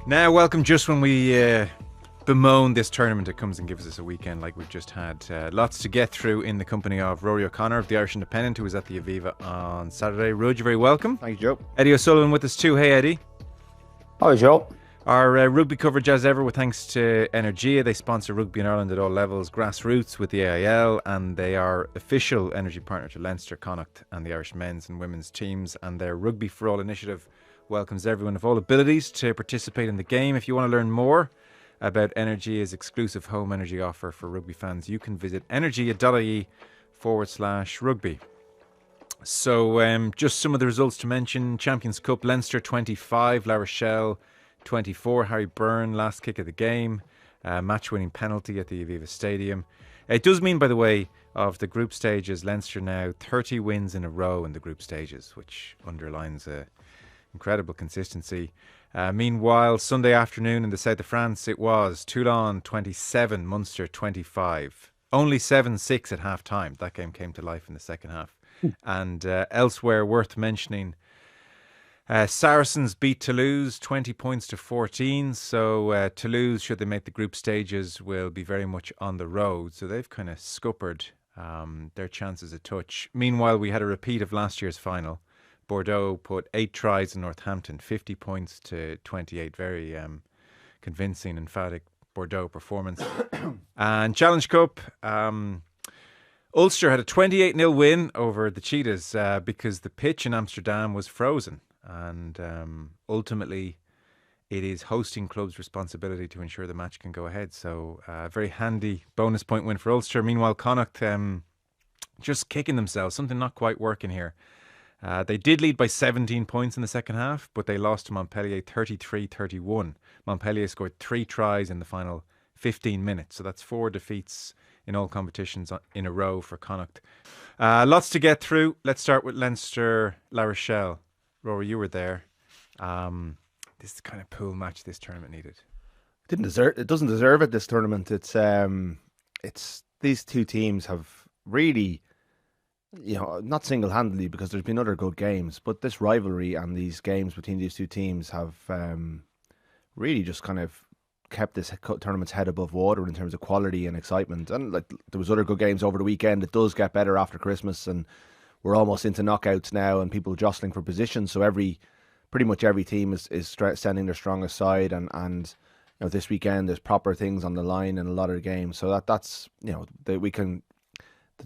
Now, welcome just when we bemoan this tournament. It comes and gives us a weekend like we've just had. Lots to get through in the company of Rúaidhrí O'Connor of the Irish Independent, who was at the Aviva on Saturday. Ruaidhri, you're very welcome. Thank you, Joe. Eddie O'Sullivan with us too. Hey, Eddie. Hi, Joe. Our rugby coverage, as ever, with thanks to Energia. They sponsor rugby in Ireland at all levels, grassroots with the AIL, and they are official energy partner to Leinster, Connacht, and the Irish men's and women's teams. And their Rugby for All initiative welcomes everyone of all abilities to participate in the game. If you want to learn more about Energia's exclusive home energy offer for rugby fans, you can visit energia.ie/rugby. So just some of the results to mention. Champions Cup, Leinster 25, La Rochelle 24. Harry Byrne, last kick of the game. Match-winning penalty at the Aviva Stadium. It does mean, by the way, of the group stages, Leinster now 30 wins in a row in the group stages, which underlines incredible consistency. Meanwhile, Sunday afternoon in the south of France, it was Toulon 27, Munster 25. Only 7-6 at half-time. That game came to life in the second half. And elsewhere, worth mentioning, Saracens beat Toulouse 20 points to 14. So Toulouse, should they make the group stages, will be very much on the road. So they've kind of scuppered their chances a touch. Meanwhile, we had a repeat of last year's final. Bordeaux put 8 tries in Northampton, 50 points to 28. Very convincing, emphatic Bordeaux performance. And Challenge Cup, Ulster had a 28-0 win over the Cheetahs because the pitch in Amsterdam was frozen. And ultimately, it is hosting club's responsibility to ensure the match can go ahead. So a very handy bonus point win for Ulster. Meanwhile, Connacht just kicking themselves, something not quite working here. They did lead by 17 points in the second half, but they lost to Montpellier 33-31. Montpellier scored 3 tries in the final 15 minutes. So that's 4 defeats in all competitions in a row for Connacht. Lots to get through. Let's start with Leinster, La Rochelle. Rory, you were there. This is the kind of pool match this tournament needed. It doesn't deserve it, this tournament. It's these two teams have really, not single-handedly, because there's been other good games, but this rivalry and these games between these two teams have really just kind of kept this tournament's head above water in terms of quality and excitement. And like, there was other good games over the weekend. It does get better after Christmas, and we're almost into knockouts now, and people jostling for position. So pretty much every team is sending their strongest side, and this weekend there's proper things on the line in a lot of the games. So that's the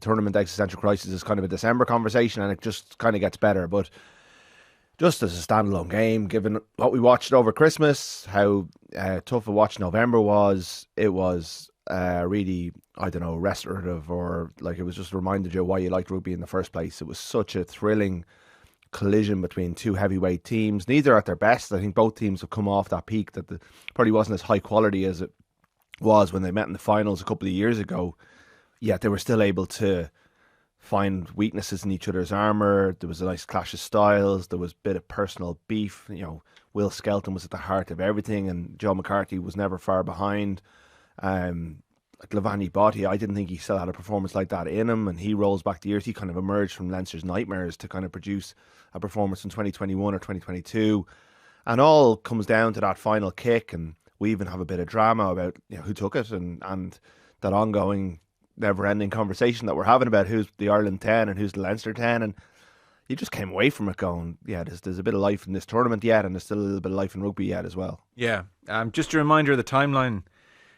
tournament existential crisis is kind of a December conversation, and it just kind of gets better. But just as a standalone game, given what we watched over Christmas, how tough a watch November was, it was really, restorative, or like it was just reminded you why you liked rugby in the first place. It was such a thrilling collision between two heavyweight teams, neither at their best. I think both teams have come off that peak that probably wasn't as high quality as it was when they met in the finals a couple of years ago. Yet they were still able to find weaknesses in each other's armour. There was a nice clash of styles. There was a bit of personal beef. Will Skelton was at the heart of everything, and Joe McCarthy was never far behind. Like Lavani Botti, I didn't think he still had a performance like that in him, and he rolls back the years. He kind of emerged from Leinster's nightmares to kind of produce a performance in 2021 or 2022, and all comes down to that final kick. And we even have a bit of drama about who took it, and that ongoing never-ending conversation that we're having about who's the Ireland 10 and who's the Leinster 10, and you just came away from it going, there's a bit of life in this tournament yet, and there's still a little bit of life in rugby yet as well. Yeah, just a reminder of the timeline.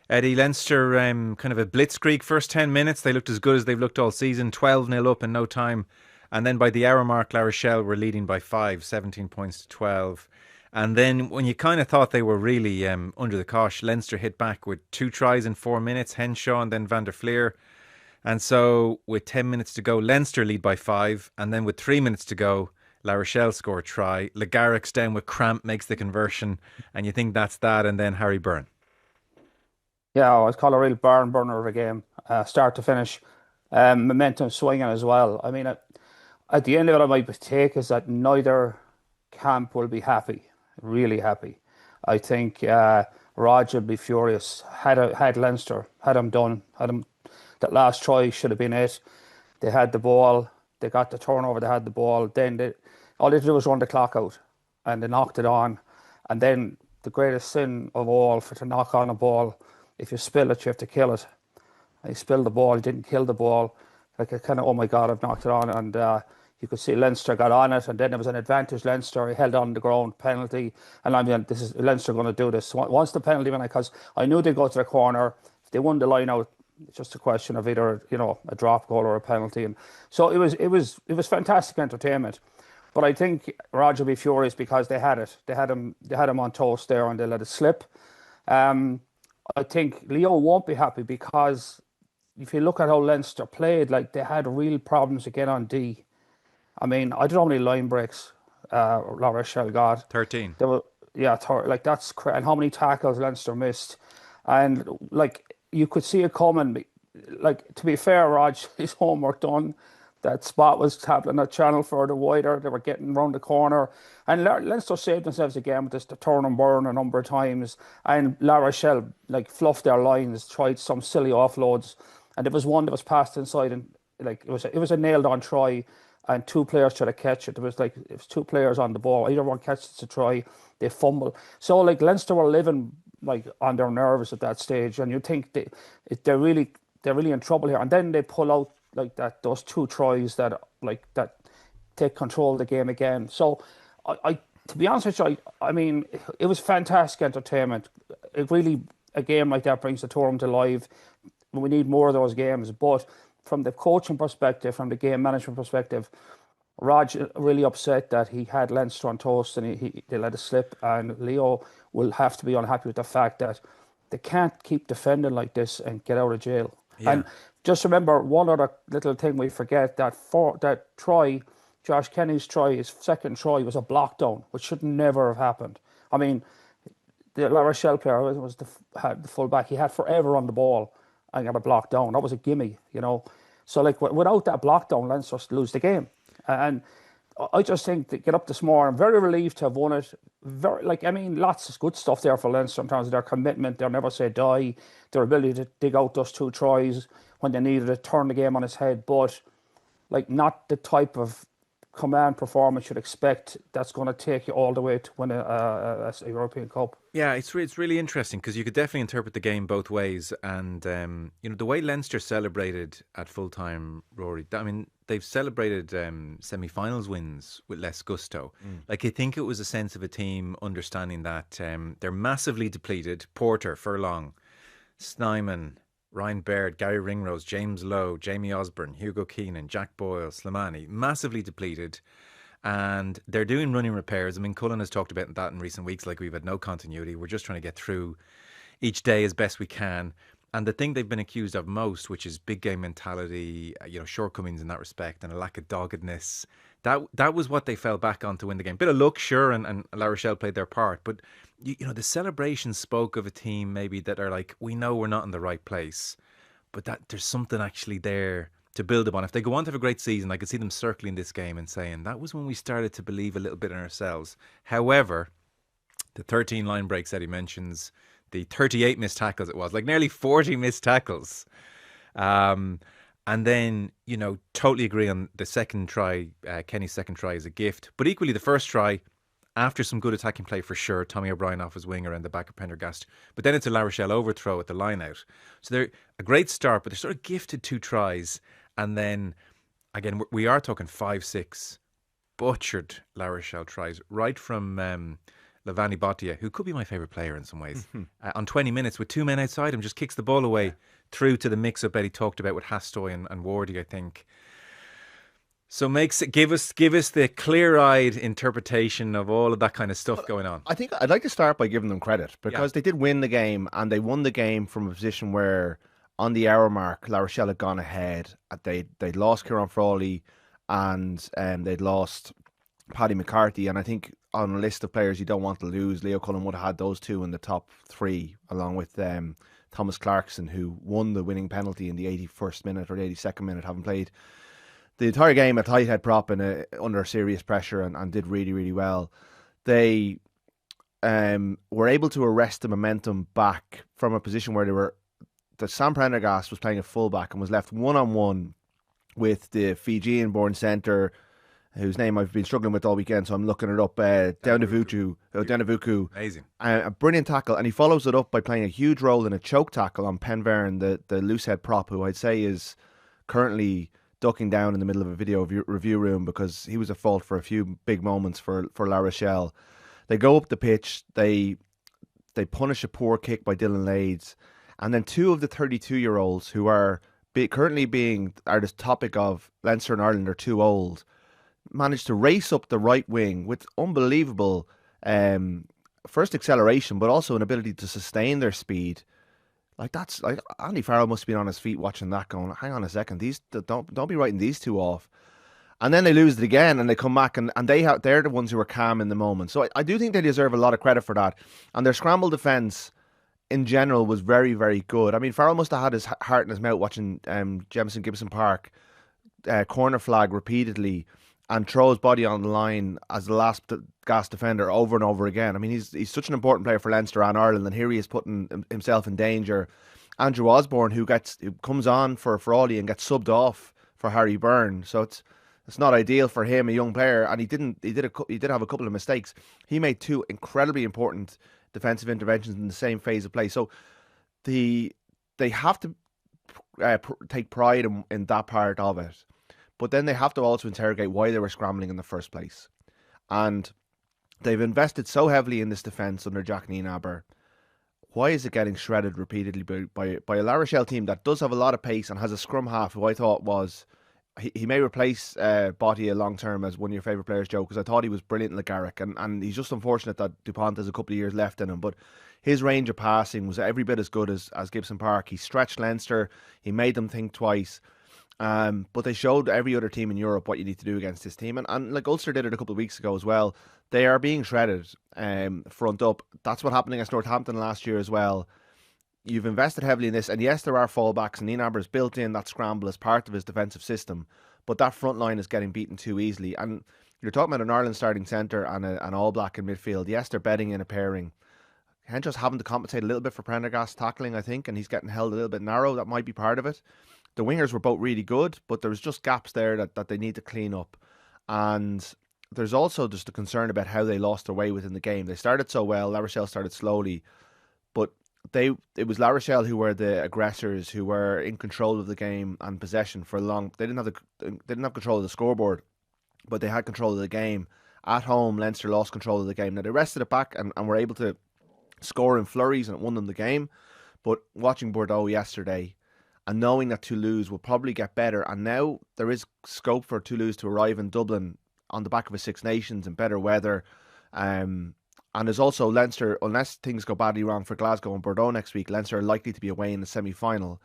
Eddie, Leinster, kind of a blitzkrieg first 10 minutes. They looked as good as they've looked all season, 12-0 up in no time. And then by the hour mark, La Rochelle were leading by 5, 17 points to 12. And then when you kind of thought they were really under the cosh, Leinster hit back with 2 tries in 4 minutes, Henshaw and then Van der Fleer. And so with 10 minutes to go, Leinster lead by 5. And then with 3 minutes to go, La Rochelle score a try. Le Garrix down with cramp makes the conversion. And you think that's that. And then Harry Byrne. Yeah, I was called a real barn burner of a game, start to finish. Momentum swinging as well. I mean, at the end of it, my take is that neither camp will be happy, really happy. I think Rog will be furious. Had Leinster, had him done, that last try should have been it. They had the ball, they got the turnover, they had the ball. Then all they did was run the clock out, and they knocked it on. And then the greatest sin of all for to knock on a ball. If you spill it, you have to kill it. And he spilled the ball, he didn't kill the ball. Like a kind of, oh my God, I've knocked it on. And you could see Leinster got on it, and then there was an advantage. Leinster, he held on the ground, penalty. And I mean, this is Leinster going to do this. Once the penalty went, because I knew they'd go to the corner. If they won the line out, it's just a question of either, a drop goal or a penalty. And so it was fantastic entertainment. But I think Roger will be furious because they had it. They had him on toast there, and they let it slip. I think Leo won't be happy because if you look at how Leinster played, like they had real problems again on D. I mean, I don't know how many line breaks La Rochelle got. 13. They were, like that's and how many tackles Leinster missed, and like you could see it coming. Like, to be fair, Raj, his homework done. That spot was tapping that channel further wider. They were getting round the corner. And Leinster saved themselves again with this the turn and burn a number of times. And La Rochelle, like, fluffed their lines, tried some silly offloads. And there was one that was passed inside, and like it was a nailed-on try, and two players tried to catch it. It was two players on the ball. Either one catches the try, they fumble. So, like, Leinster were living, like, on their nerves at that stage. And you think they're really in trouble here. And then they pull out, like, those two tries that take control of the game again. So I to be honest with you, I mean, it was fantastic entertainment. It really, a game like that brings the tournament to life. We need more of those games. But from the coaching perspective, from the game management perspective, Raj really upset that he had Leinster on toast and they let it slip. And Leo will have to be unhappy with the fact that they can't keep defending like this and get out of jail. Yeah. And just remember one other little thing we forget, that try, Josh Kenny's try, his second try was a block down, which should never have happened. I mean, the La Rochelle player was the full back. He had forever on the ball and got a block down. That was a gimme, So, like, without that block down, Leinster lose the game. And I just think to get up this morning, I'm very relieved to have won it. Lots of good stuff there for Leinster in terms of their commitment, their never say die, their ability to dig out those two tries when they needed to turn the game on its head, but like not the type of command performance you'd expect that's going to take you all the way to win a European Cup. Yeah, it's really interesting because you could definitely interpret the game both ways. And, the way Leinster celebrated at full-time, Rory, I mean, they've celebrated semi-finals wins with less gusto. Like, I think it was a sense of a team understanding that they're massively depleted. Porter, Furlong, Snyman, Ryan Baird, Gary Ringrose, James Lowe, Jamie Osborne, Hugo Keenan, Jack Boyle, Slimani, massively depleted. And they're doing running repairs. I mean, Cullen has talked about that in recent weeks, like we've had no continuity. We're just trying to get through each day as best we can. And the thing they've been accused of most, which is big game mentality, shortcomings in that respect and a lack of doggedness, that was what they fell back on to win the game. Bit of luck, sure, and La Rochelle played their part. But, the celebration spoke of a team maybe that are like, we know we're not in the right place, but that there's something actually there to build upon. If they go on to have a great season, I could see them circling this game and saying, that was when we started to believe a little bit in ourselves. However, the 13 line breaks that he mentions, the 38 missed tackles it was, like nearly 40 missed tackles. And then, totally agree on the second try. Kenny's second try is a gift. But equally, the first try, after some good attacking play for sure, Tommy O'Brien off his winger and the back of Prendergast. But then it's a La Rochelle overthrow at the line out. So they're a great start, but they're sort of gifted two tries. And then, again, we are talking 5-6 butchered La Rochelle tries, right from Lavani Bottia, who could be my favourite player in some ways, on 20 minutes with two men outside him, just kicks the ball away through to the mix-up that he talked about with Hastoy and Wardy, I think. So give us the clear-eyed interpretation of all of that kind of stuff going on. I think I'd like to start by giving them credit because they did win the game, and they won the game from a position where on the hour mark, La Rochelle had gone ahead. They'd lost Kieran Frawley and they'd lost Paddy McCarthy. And I think on a list of players you don't want to lose, Leo Cullen would have had those two in the top three, along with Thomas Clarkson, who won the winning penalty in the 81st minute or the 82nd minute, having played the entire game at tight head prop and under serious pressure and did really, really well. They were able to arrest the momentum back from a position where Sam Prendergast was playing at fullback and was left one-on-one with the Fijian-born centre whose name I've been struggling with all weekend, so I'm looking it up. Denavuku. Amazing. A brilliant tackle, and he follows it up by playing a huge role in a choke tackle on Penvern, the loosehead prop, who I'd say is currently ducking down in the middle of a video review room because he was at fault for a few big moments for La Rochelle. They go up the pitch, they punish a poor kick by Dylan Lades, and then two of the 32-year-olds who are currently are the topic of Leinster and Ireland are too old, managed to race up the right wing with unbelievable first acceleration, but also an ability to sustain their speed. That's like Andy Farrell must have been on his feet watching that, going, "Hang on a second, these don't be writing these two off." And then they lose it again, and they come back, and they're the ones who are calm in the moment. So I do think they deserve a lot of credit for that. And their scramble defence in general was very, very good. I mean, Farrell must have had his heart in his mouth watching Jemison Gibson Park corner flag repeatedly and throw his body on the line as the last-gasp defender over and over again. I mean, he's such an important player for Leinster and Ireland, and here he is putting himself in danger. Andrew Osborne, who comes on for Frawley and gets subbed off for Harry Byrne, so it's not ideal for him, a young player, and he did have a couple of mistakes. He made two incredibly important defensive interventions in the same phase of play. So they have to take pride in that part of it. But then they have to also interrogate why they were scrambling in the first place. And they've invested so heavily in this defence under Jack Nienaber. Why is it getting shredded repeatedly by a La Rochelle team that does have a lot of pace and has a scrum half who I thought was... He may replace Bottia long term as one of your favourite players, Joe, because I thought he was brilliant in the Garrick, and he's just unfortunate that DuPont has a couple of years left in him. But his range of passing was every bit as good as Gibson Park. He stretched Leinster, he made them think twice. But they showed every other team in Europe what you need to do against this team, and like Ulster did it a couple of weeks ago as well. They are being shredded front up. That's what happened against Northampton last year as well. You've invested heavily in this, and yes, there are fallbacks, and Nienaber has built in that scramble as part of his defensive system, but that front line is getting beaten too easily. And you're talking about an Ireland starting centre and an All Black in midfield. Yes, they're betting in a pairing. Henshaw's having to compensate a little bit for Prendergast's tackling, I think, and he's getting held a little bit narrow. That might be part of it. The wingers were both really good, but there was just gaps there that they need to clean up. And there's also just a concern about how they lost their way within the game. They started so well, La Rochelle started slowly, but it was La Rochelle who were the aggressors, who were in control of the game and possession for long. They didn't have control of the scoreboard, but they had control of the game. At home, Leinster lost control of the game. Now they wrested it back and were able to score in flurries, and it won them the game. But watching Bordeaux yesterday and knowing that Toulouse will probably get better, and now there is scope for Toulouse to arrive in Dublin on the back of a Six Nations in better weather. And there's also Leinster, unless things go badly wrong for Glasgow and Bordeaux next week, Leinster are likely to be away in the semi-final,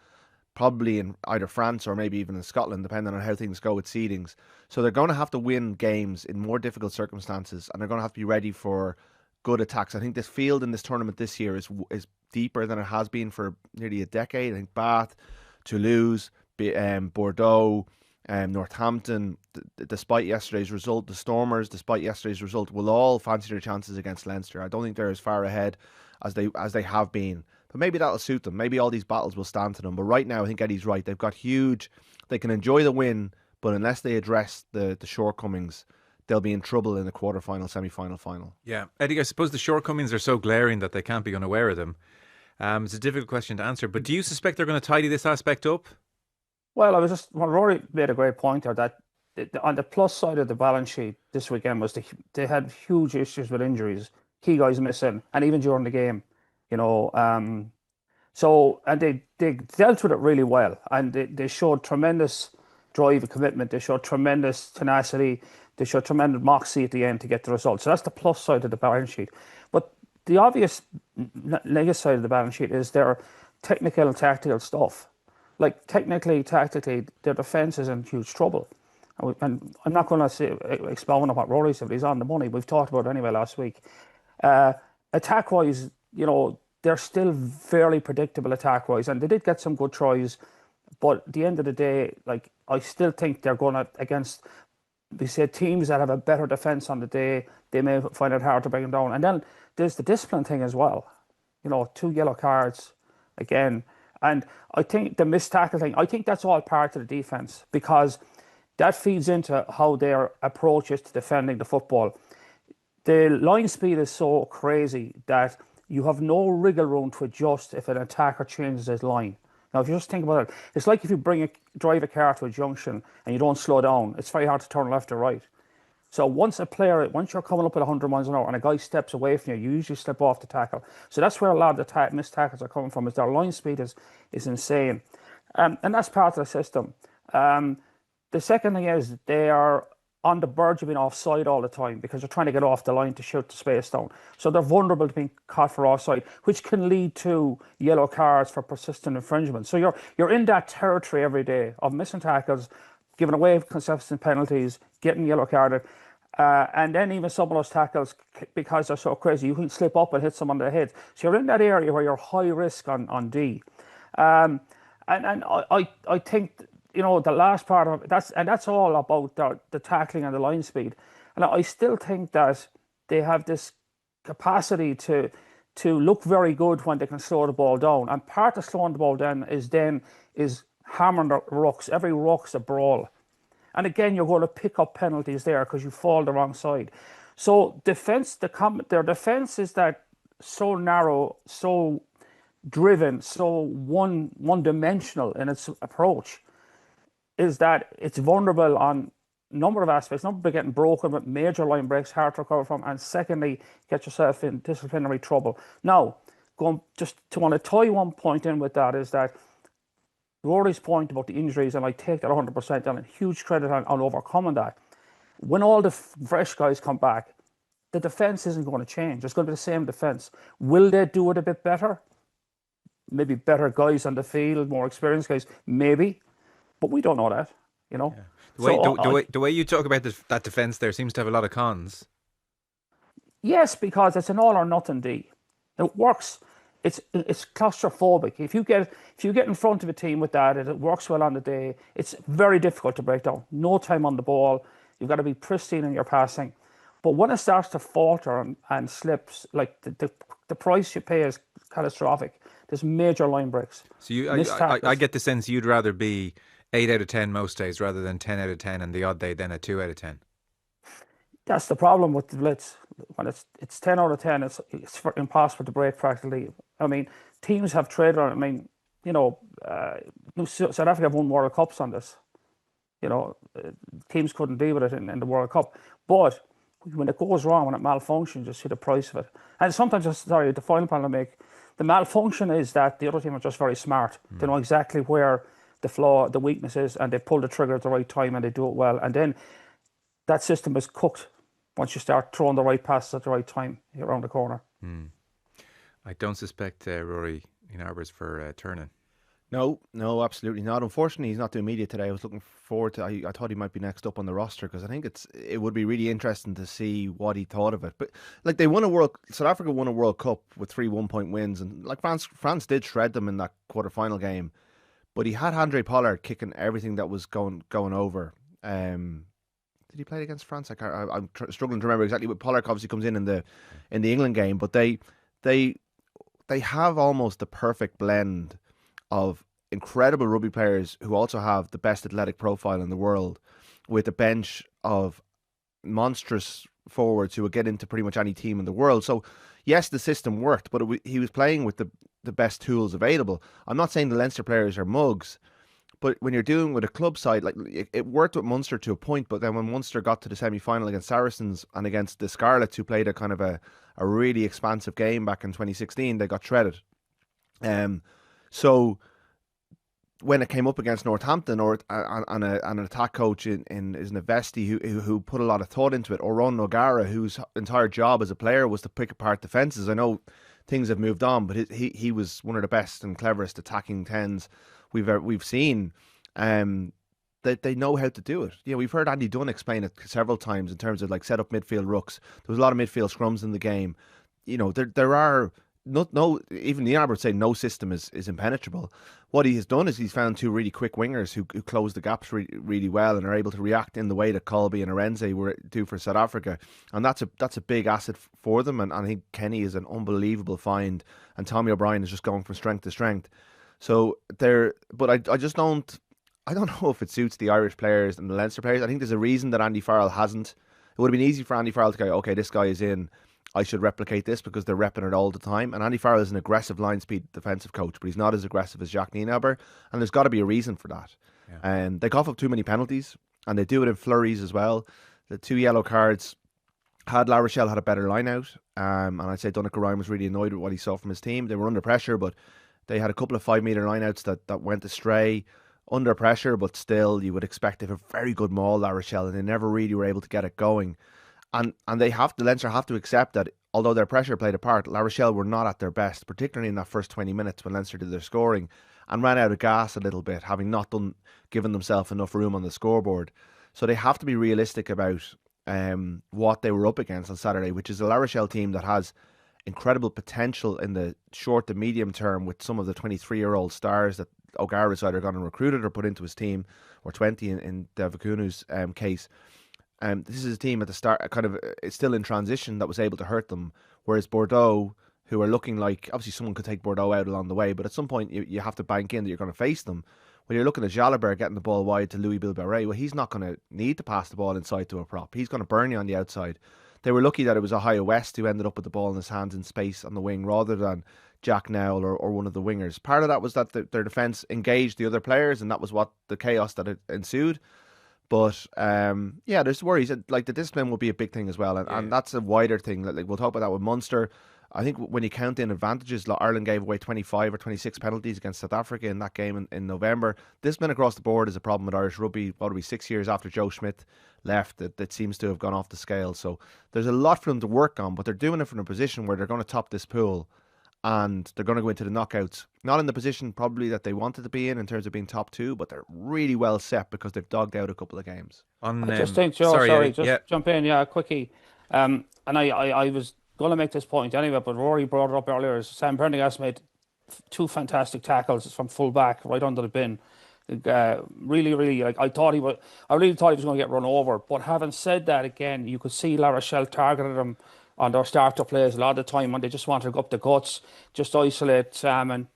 probably in either France or maybe even in Scotland, depending on how things go with seedings. So they're going to have to win games in more difficult circumstances, and they're going to have to be ready for good attacks. I think this field in this tournament this year is deeper than it has been for nearly a decade. I think Bath, Toulouse, Bordeaux, Northampton, despite yesterday's result, the Stormers, despite yesterday's result, will all fancy their chances against Leinster. I don't think they're as far ahead as they have been, but maybe that'll suit them. Maybe all these battles will stand to them. But right now, I think Eddie's right. They've got huge. They can enjoy the win, but unless they address the shortcomings, they'll be in trouble in the quarterfinal, semi-final, final. Yeah, Eddie, I suppose the shortcomings are so glaring that they can't be unaware of them. It's a difficult question to answer, but do you suspect they're going to tidy this aspect up? Well, Rory made a great point there that on the plus side of the balance sheet this weekend was they had huge issues with injuries, key guys missing, and even during the game, and they dealt with it really well, and they showed tremendous drive and commitment. They showed tremendous tenacity. They showed tremendous moxie at the end to get the result. So that's the plus side of the balance sheet. But the obvious negative side of the balance sheet is their technical and tactical stuff. Like technically, tactically, their defence is in huge trouble. And I'm not going to expound on what Rory said, but he's on the money. We've talked about it anyway last week. Attack-wise, they're still fairly predictable attack-wise, and they did get some good tries. But at the end of the day, I still think they're going to, against, we say, teams that have a better defence on the day, they may find it hard to bring them down. And then there's the discipline thing as well. 2 yellow cards again. And I think the missed tackle thing, I think that's all part of the defence, because that feeds into how their approach is to defending the football. The line speed is so crazy that you have no wriggle room to adjust if an attacker changes his line. Now, if you just think about it, it's like if you drive a car to a junction and you don't slow down, it's very hard to turn left or right. So once you're coming up at 100 miles an hour and a guy steps away from you, you usually slip off the tackle. So that's where a lot of the missed tackles are coming from, is their line speed is insane. And that's part of the system. The second thing is they are on the verge of being offside all the time because they're trying to get off the line to shoot the space down. So they're vulnerable to being caught for offside, which can lead to yellow cards for persistent infringement. So you're in that territory every day of missing tackles, giving away consistent penalties, getting yellow carded. And then even some of those tackles, because they're so crazy, you can slip up and hit someone on the head. So you're in that area where you're high risk on D. And I think, the last part of it, that's all about the tackling and the line speed. And I still think that they have this capacity to look very good when they can slow the ball down. And part of slowing the ball down is hammering the rucks. Every ruck's a brawl. And again, you're going to pick up penalties there because you fall the wrong side. So their defense is that so narrow, so driven, so one-dimensional in its approach, is that it's vulnerable on a number of aspects. Number one, getting broken with major line breaks, hard to recover from, and secondly, get yourself in disciplinary trouble. Now, want to tie one point in with that is that Rory's point about the injuries, and I take that 100%, and a huge credit on overcoming that. When all the fresh guys come back, the defence isn't going to change. It's going to be the same defence. Will they do it a bit better? Maybe better guys on the field, more experienced guys, maybe. But we don't know that, Yeah. The way you talk about that defence there seems to have a lot of cons. Yes, because it's an all or nothing D. It works. It's claustrophobic. If you get in front of a team with that, it works well on the day. It's very difficult to break down. No time on the ball. You've got to be pristine in your passing. But when it starts to falter and slips, like the price you pay is catastrophic. There's major line breaks. So I get the sense you'd rather be 8 out of 10 most days rather than 10 out of 10 and the odd day than a 2 out of 10. That's the problem with the blitz. When it's 10 out of 10, it's impossible to break practically. I mean, teams have traded on it. I mean, South Africa have won World Cups on this. Teams couldn't deal with it in the World Cup. But when it goes wrong, when it malfunctions, you see the price of it. And sometimes, the final point I make, the malfunction is that the other team are just very smart. They know exactly where the weakness is, and they pull the trigger at the right time and they do it well. And then that system is cooked once you start throwing the right passes at the right time around the corner. I don't suspect Rory in Arbors for turning. No, absolutely not. Unfortunately, he's not doing media today. I was looking forward to. I thought he might be next up on the roster because I think it would be really interesting to see what he thought of it. But like South Africa won a World Cup with 3 1-point wins, and like France did shred them in that quarter-final game. But he had Handré Pollard kicking everything that was going over. Did he play against France? I'm struggling to remember exactly. But Pollard obviously comes in the England game. But they have almost the perfect blend of incredible rugby players who also have the best athletic profile in the world, with a bench of monstrous forwards who would get into pretty much any team in the world. So yes, the system worked, but he was playing with the best tools available. I'm not saying the Leinster players are mugs, but when you're dealing with a club side, like it worked with Munster to a point, but then when Munster got to the semi-final against Saracens and against the Scarlets, who played a kind of a really expansive game back in 2016, they got shredded. So when it came up against Northampton and an attack coach in Vesti who put a lot of thought into it, or Ron O'Gara, whose entire job as a player was to pick apart defences. I know things have moved on, but he was one of the best and cleverest attacking 10s we've seen. That they know how to do it. We've heard Andy Dunn explain it several times in terms of like set up midfield rucks. There was a lot of midfield scrums in the game. There are no even the Arbor would say no system is impenetrable. What he has done is he's found 2 really quick wingers who close the gaps really well and are able to react in the way that Colby and Arenze were do for South Africa, and that's a big asset for them. And I think Kenny is an unbelievable find, and Tommy O'Brien is just going from strength to strength. So but I just don't. I don't know if it suits the Irish players and the Leinster players. I think there's a reason that Andy Farrell hasn't. It would have been easy for Andy Farrell to go, okay, this guy is in. I should replicate this because they're repping it all the time. And Andy Farrell is an aggressive line speed defensive coach, but he's not as aggressive as Jacques Nienaber. And there's got to be a reason for that. Yeah. And they cough up too many penalties, and they do it in flurries as well. The 2 yellow cards had La Rochelle had a better line out. And I'd say Donnacha Ryan was really annoyed with what he saw from his team. They were under pressure, but they had a couple of 5 metre line outs that went astray under pressure, but still you would expect they have a very good maul, La Rochelle, and they never really were able to get it going. And the Leinster have to accept that although their pressure played a part, La Rochelle were not at their best, particularly in that first 20 minutes when Leinster did their scoring and ran out of gas a little bit, having not given themselves enough room on the scoreboard. So they have to be realistic about what they were up against on Saturday, which is a La Rochelle team that has incredible potential in the short to medium term with some of the 23-year-old stars that O'Gara's either gone and recruited or put into his team, or 20 in Devakunu's case. This is a team at the start, it's still in transition, that was able to hurt them. Whereas Bordeaux, who are looking like, obviously someone could take Bordeaux out along the way, but at some point you have to bank in that you're going to face them. When you're looking at Jalabert getting the ball wide to Louis Bilberet, well, he's not going to need to pass the ball inside to a prop. He's going to burn you on the outside. They were lucky that it was Ohio West who ended up with the ball in his hands in space on the wing rather than Jack Nowell or one of the wingers. Part of that was that their defence engaged the other players, and that was what the chaos that ensued. But there's worries. Like the discipline will be a big thing as well, and that's a wider thing. Like we'll talk about that with Munster. I think when you count in advantages, Ireland gave away 25 or 26 penalties against South Africa in that game in November. Discipline across the board is a problem with Irish rugby. What are we, 6 years after Joe Schmidt left, that seems to have gone off the scale. So there's a lot for them to work on, but they're doing it from a position where they're going to top this pool and they're going to go into the knockouts. Not in the position probably that they wanted to be in terms of being top two, but they're really well set because they've dogged out a couple of games. I just think, Joe, jump in, quickie. And I was going to make this point anyway, but Rory brought it up earlier. Sam Prendergast made 2 fantastic tackles from full back right under the bin. Really, like I really thought he was going to get run over. But having said that, again, you could see La Rochelle targeted him on their starter plays a lot of the time when they just wanted to go up the guts, just isolate Sam. And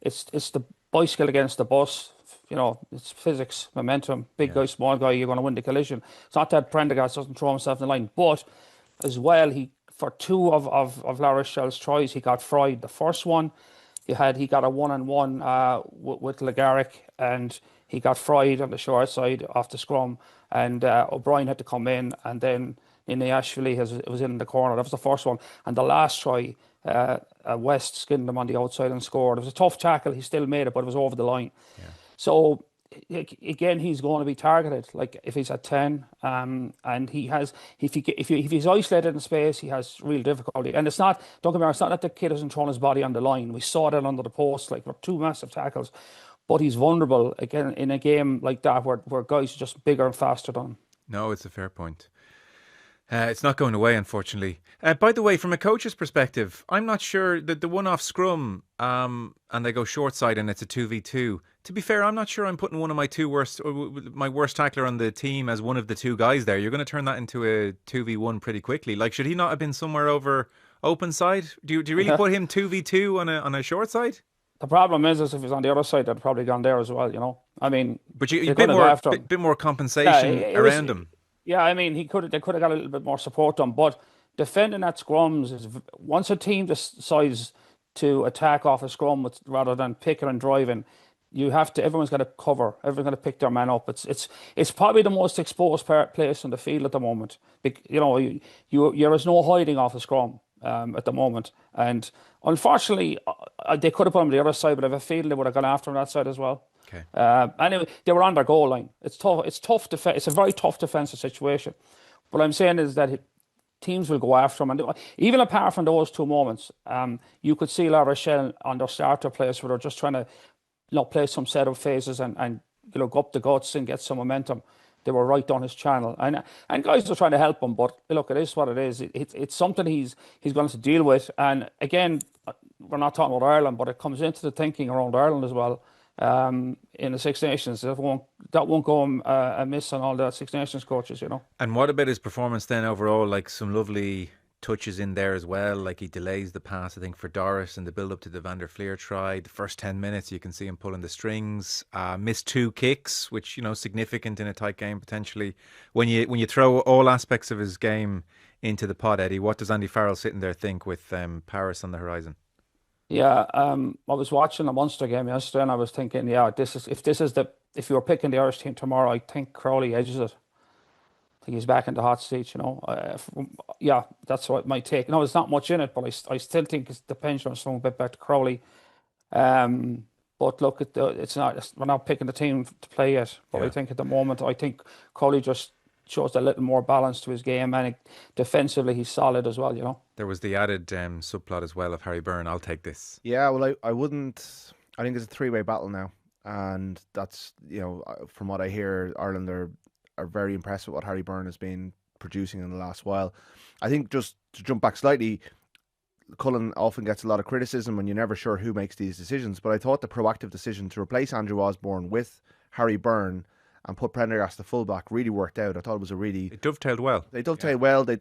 it's the bicycle against the bus. You know, it's physics, momentum, big guy, small guy, you're going to win the collision. It's not that Prendergast doesn't throw himself in the line, but as well, for 2 of La Rochelle's tries, he got fried. The first one, he got a 1-on-1 with Legaric, and he got fried on the short side off the scrum, and O'Brien had to come in, and then Ashvili was in the corner. That was the first one. And the last try, West skinned him on the outside and scored. It was a tough tackle. He still made it, but it was over the line. Yeah. So again, he's going to be targeted. Like if he's at 10, and he has, if he's isolated in space, he has real difficulty. And it's not. Don't get me wrong. It's not that the kid isn't throwing his body on the line. We saw that under the post, like 2 massive tackles. But he's vulnerable again in a game like that where guys are just bigger and faster than him. No, it's a fair point. It's not going away, unfortunately. By the way, from a coach's perspective, I'm not sure that the one-off scrum and they go short side and it's a 2v2. To be fair, I'm not sure I'm putting one of my worst tackler on the team as one of the 2 guys there. You're going to turn that into a 2v1 pretty quickly. Like, should he not have been somewhere over open side? Do you really put him 2v2 on a short side? The problem is if he's on the other side, they'd probably gone there as well, you know. I mean, but a bit more compensation around him. Yeah, I mean, they could have got a little bit more support done, but defending at scrums is once a team decides to attack off a scrum rather than picking and driving, everyone's got to cover, everyone's got to pick their man up. It's probably the most exposed place on the field at the moment. You know, there is no hiding off a scrum at the moment, and unfortunately, they could have put him on the other side, but I have a feeling they would have gone after him that side as well. Okay. Anyway, they were on their goal line. It's tough. It's tough. It's a very tough defensive situation. What I'm saying is that teams will go after them, and even apart from those 2 moments, you could see La Rochelle on their starter players where they're just trying to, play some set of phases and go up the guts and get some momentum. They were right down his channel, and guys are trying to help him. But look, it is what it is. It's something he's going to deal with. And again, we're not talking about Ireland, but it comes into the thinking around Ireland as well. In the Six Nations, that won't go amiss on all the Six Nations coaches, you know. And what about his performance then overall? Like some lovely touches in there as well. Like he delays the pass, I think, for Doris in the build up to the Van der Fleer try. The first 10 minutes, you can see him pulling the strings. Missed 2 kicks, which significant in a tight game potentially. When you throw all aspects of his game into the pot, Eddie, what does Andy Farrell sitting there think with Paris on the horizon? Yeah, I was watching the Munster game yesterday, and I was thinking, yeah, if you were picking the Irish team tomorrow, I think Crowley edges it. I think he's back in the hot seat, yeah, that's what my take. No, there's not much in it, but I still think the pendulum swung a bit back to Crowley. But look, we're not picking the team to play yet. But I think at the moment, I think Crowley just shows a little more balance to his game, and defensively he's solid as well. There was the added subplot as well of Harry Byrne. I'll take this. Yeah, well, I wouldn't. I think it's a 3-way battle now, and that's from what I hear, Ireland are very impressed with what Harry Byrne has been producing in the last while. I think just to jump back slightly, Cullen often gets a lot of criticism, and you're never sure who makes these decisions. But I thought the proactive decision to replace Andrew Osborne with Harry Byrne and put Prendergast the fullback really worked out. I thought it was It dovetailed well. They dovetailed well. They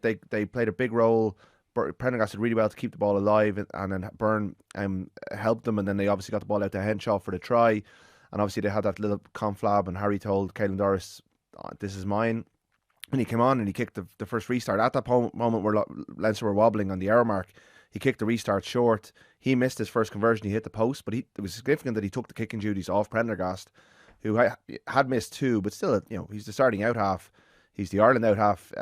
played a big role. Prendergast did really well to keep the ball alive, and then Byrne helped them, and then they obviously got the ball out to Henshaw for the try, and obviously they had that little conflab, and Harry told Caelan Doris, "This is mine." And he came on and he kicked the first restart. At that moment where Leinster were wobbling on the hour mark, he kicked the restart short. He missed his first conversion. He hit the post, but it was significant that he took the kicking duties off Prendergast, who had missed 2, but still, he's the starting out half. He's the Ireland out half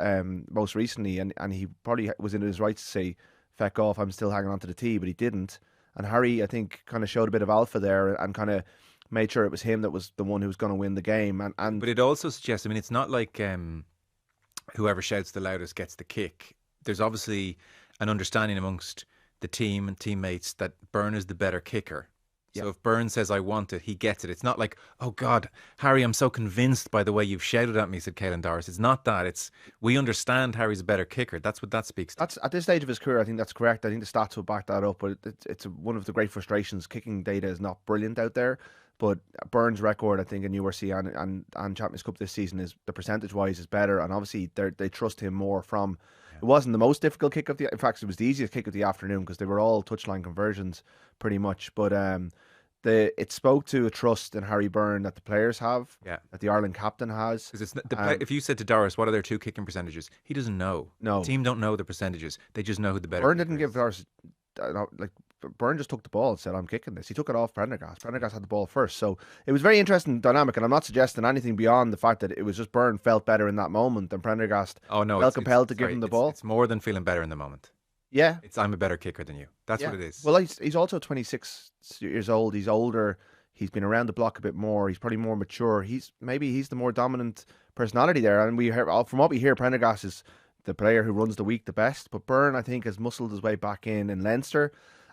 most recently, and he probably was in his right to say, "Feck off, I'm still hanging on to the tee," but he didn't. And Harry, I think, kind of showed a bit of alpha there and kind of made sure it was him that was the one who was going to win the game. But it also suggests, it's not like whoever shouts the loudest gets the kick. There's obviously an understanding amongst the team and teammates that Byrne is the better kicker. So if Byrne says, "I want it," he gets it. It's not like, "Oh God, Harry, I'm so convinced by the way you've shouted at me," said Caelan Doris. It's not that. It's, we understand Harry's a better kicker. That's what that speaks to. That's at this stage of his career. I think that's correct. I think the stats will back that up. But it's one of the great frustrations. Kicking data is not brilliant out there. But Byrne's record, I think, in URC and Champions Cup this season is, the percentage wise, is better. And obviously they trust him more from. It wasn't the most difficult kick of the. In fact, it was the easiest kick of the afternoon because they were all touchline conversions pretty much. But it spoke to a trust in Harry Byrne that the players have, that the Ireland captain has. Because if you said to Doris, "What are their 2 kicking percentages?" He doesn't know. No, the team don't know the percentages. They just know who the better. Byrne didn't give Doris Byrne just took the ball and said, "I'm kicking this." He took it off Prendergast. Prendergast had the ball first, so it was very interesting dynamic. And I'm not suggesting anything beyond the fact that it was just Byrne felt better in that moment than Prendergast. Oh no, felt compelled to give him the ball. It's more than feeling better in the moment. Yeah, I'm a better kicker than you. That's what it is. Well, he's also 26 years old. He's older. He's been around the block a bit more. He's probably more mature. He's the more dominant personality there. And from what we hear, Prendergast is the player who runs the week the best. But Byrne, I think, has muscled his way back in Leinster,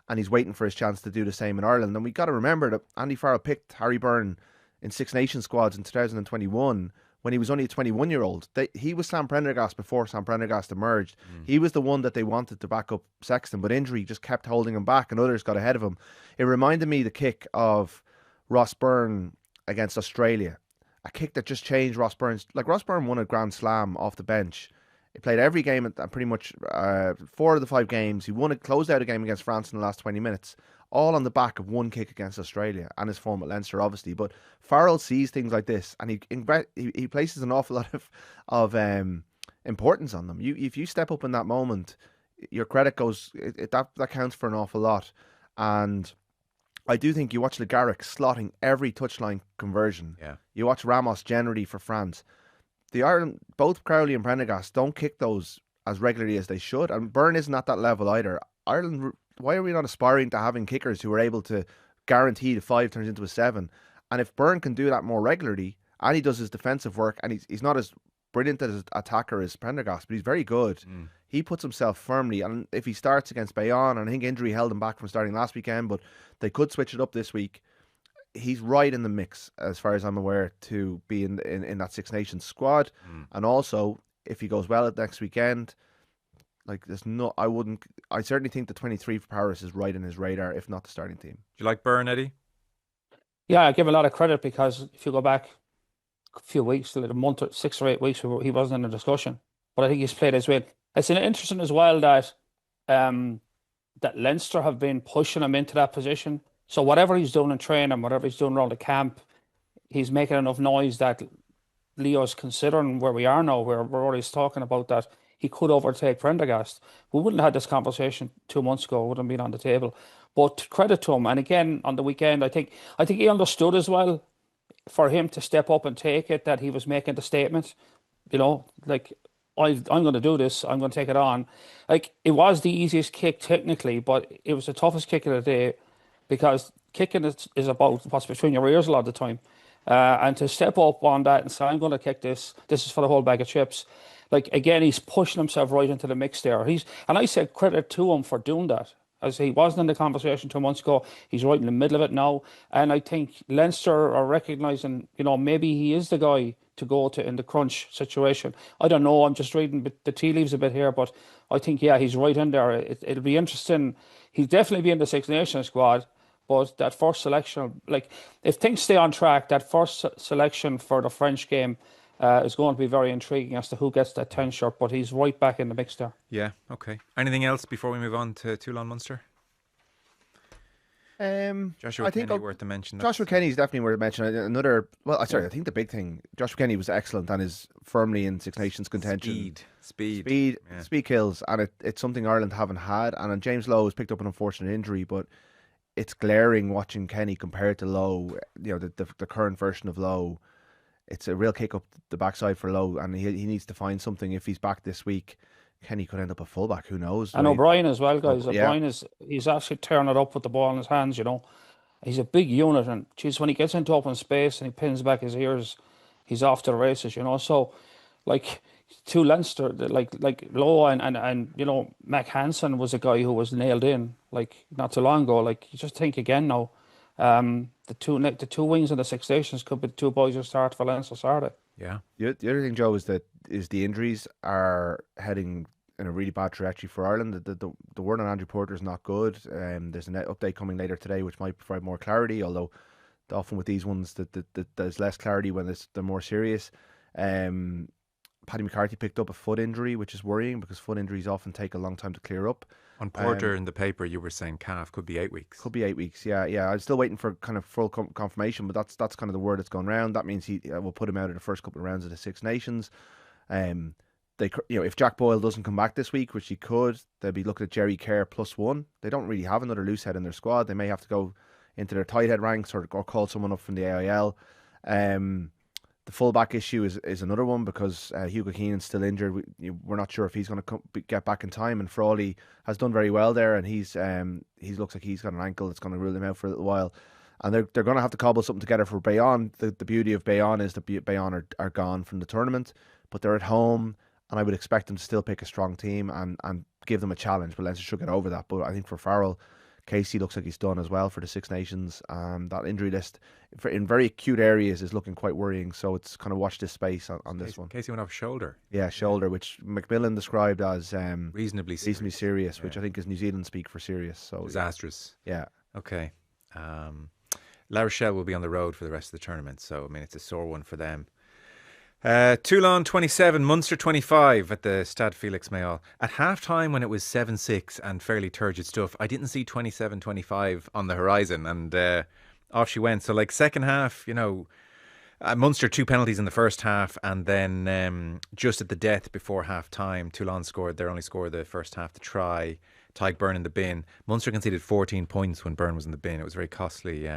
and he's waiting for his chance to do the same in Ireland. And we got to remember that Andy Farrell picked Harry Byrne in Six Nations squads in 2021 when he was only a 21-year-old. He was Sam Prendergast before Sam Prendergast emerged. He was the one that they wanted to back up Sexton, but injury just kept holding him back, and others got ahead of him. It reminded me the kick of Ross Byrne against Australia, a kick that just changed Ross Byrne's. Like, Ross Byrne won a Grand Slam off the bench. He played every game at pretty much 4 of the 5 games. He closed out a game against France in the last 20 minutes, all on the back of one kick against Australia and his form at Leinster, obviously. But Farrell sees things like this, and he places an awful lot of importance on them. If you step up in that moment, your credit goes. That counts for an awful lot. And I do think you watch Le Garrick slotting every touchline conversion. Yeah. You watch Ramos generally for France. The Ireland, both Crowley and Prendergast, don't kick those as regularly as they should, and Byrne isn't at that level either. Ireland, why are we not aspiring to having kickers who are able to guarantee the 5 turns into a 7? And if Byrne can do that more regularly, and he does his defensive work, and he's not as brilliant as an attacker as Prendergast, but he's very good. He puts himself firmly, and if he starts against Bayonne, and I think injury held him back from starting last weekend, but they could switch it up this week. He's right in the mix, as far as I'm aware, to be in that Six Nations squad. And also, if he goes well at next weekend, I certainly think the 23 for Paris is right in his radar, if not the starting team. Do you like Byrne, Eddie? Yeah, I give a lot of credit, because if you go back a few weeks, like a month or 6 or 8 weeks, he wasn't in the discussion. But I think he's played his way It's interesting as well um, that Leinster have been pushing him into that position. So whatever he's doing in training, whatever he's doing around the camp, he's making enough noise that Leo's considering where we are now, where we're always talking about that he could overtake Prendergast. We wouldn't have had this conversation 2 months ago, it wouldn't have been on the table. But credit to him. And again, on the weekend, I think he understood as well for him to step up and take it, that he was making the statement, like, I'm going to do this, I'm going to take it on. Like, it was the easiest kick technically, but it was the toughest kick of the day because kicking is about what's between your ears a lot of the time. And to step up on that and say, I'm going to kick this is for the whole bag of chips. Like, again, he's pushing himself right into the mix there. And I said credit to him for doing that. As he wasn't in the conversation 2 months ago, he's right in the middle of it now. And I think Leinster are recognising, maybe he is the guy to go to in the crunch situation. I don't know. I'm just reading the tea leaves a bit here, but I think, yeah, he's right in there. It'll be interesting. He'll definitely be in the Six Nations squad. But that first selection, like, if things stay on track, that first selection for the French game is going to be very intriguing as to who gets that 10 shirt. But he's right back in the mix there. Yeah, okay. Anything else before we move on to Toulon Munster? Joshua Kenny worth the mention. Joshua Kenny's definitely worth mentioning. I think the big thing, Joshua Kenny was excellent and is firmly in Six Nations contention. Speed kills, and it's something Ireland haven't had. And James Lowe has picked up an unfortunate injury, but it's glaring watching Kenny compared to Lowe. The current version of Lowe. It's a real kick up the backside for Lowe, and he needs to find something. If he's back this week, Kenny could end up a fullback. Who knows? And O'Brien as well, guys. O'Brien he's actually tearing it up with the ball in his hands. He's a big unit, and geez, when he gets into open space and he pins back his ears, he's off to the races. So, like, to Leinster, like Lowe and Mac Hansen was a guy who was nailed in like not too long ago. Like, you just think again now, the two wings in the Six Nations could be the two boys who start for Leinster Saturday. Yeah. The other thing, Joe, is the injuries are heading in a really bad trajectory for Ireland. The word on Andrew Porter is not good. There's an update coming later today which might provide more clarity, although often with these ones there's less clarity when they're more serious. Paddy McCarthy picked up a foot injury, which is worrying because foot injuries often take a long time to clear up. On Porter in the paper, you were saying calf could be 8 weeks. Could be 8 weeks, yeah. I'm still waiting for kind of full confirmation, but that's kind of the word that's gone around. That means he will put him out of the first couple of rounds of the Six Nations. If Jack Boyle doesn't come back this week, which he could, they'll be looking at Jerry Kerr +1. They don't really have another loose head in their squad. They may have to go into their tight head ranks or call someone up from the AIL. The fullback issue is another one because Hugo Keenan's still injured. We're not sure if he's going to get back in time. And Frawley has done very well there, and he looks like he's got an ankle that's going to rule him out for a little while. And they're going to have to cobble something together for Bayonne. The beauty of Bayonne is that Bayonne are gone from the tournament, but they're at home, and I would expect them to still pick a strong team and give them a challenge. But Leinster should get over that. But I think for Farrell, Casey looks like he's done as well for the Six Nations. That injury list in very acute areas is looking quite worrying. So it's kind of watch this space on this one. Casey went off shoulder. Yeah, shoulder, which Macmillan described as reasonably serious, which I think is New Zealand speak for serious. So disastrous. Yeah. Okay. La Rochelle will be on the road for the rest of the tournament. So, I mean, it's a sore one for them. Toulon 27, Munster 25 at the Stade Félix Mayol. At half-time when it was 7-6 and fairly turgid stuff, I didn't see 27-25 on the horizon, and off she went. So, like, second half, Munster 2 penalties in the first half, and then just at the death before half-time, Toulon scored their only score of the first half to try. Tyke Byrne in the bin. Munster conceded 14 points when Byrne was in the bin. It was very costly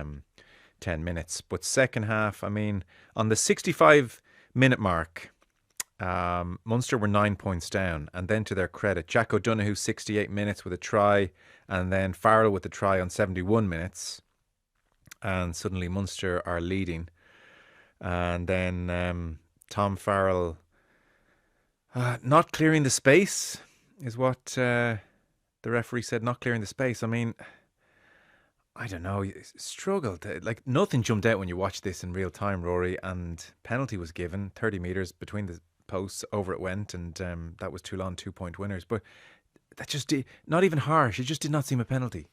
10 minutes. But second half, I mean, on the 65-minute mark, Munster were 9 points down, and then to their credit, Jack O'Donoghue 68 minutes with a try, and then Farrell with a try on 71 minutes, and suddenly Munster are leading. And then Tom Farrell not clearing the space is what the referee said. Not clearing the space. I mean, I don't know, struggled. Like, nothing jumped out when you watch this in real time, Rory, and penalty was given, 30 metres between the posts, over it went, and that was Toulon 2-point winners. But that just not even harsh. It just did not seem a penalty.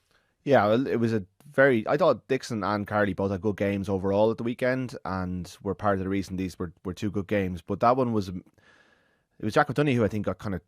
Yeah, well, it was I thought Dixon and Carley both had good games overall at the weekend, and were part of the reason these were two good games. But that one was, it was Jack O'Donoghue who I think got kind of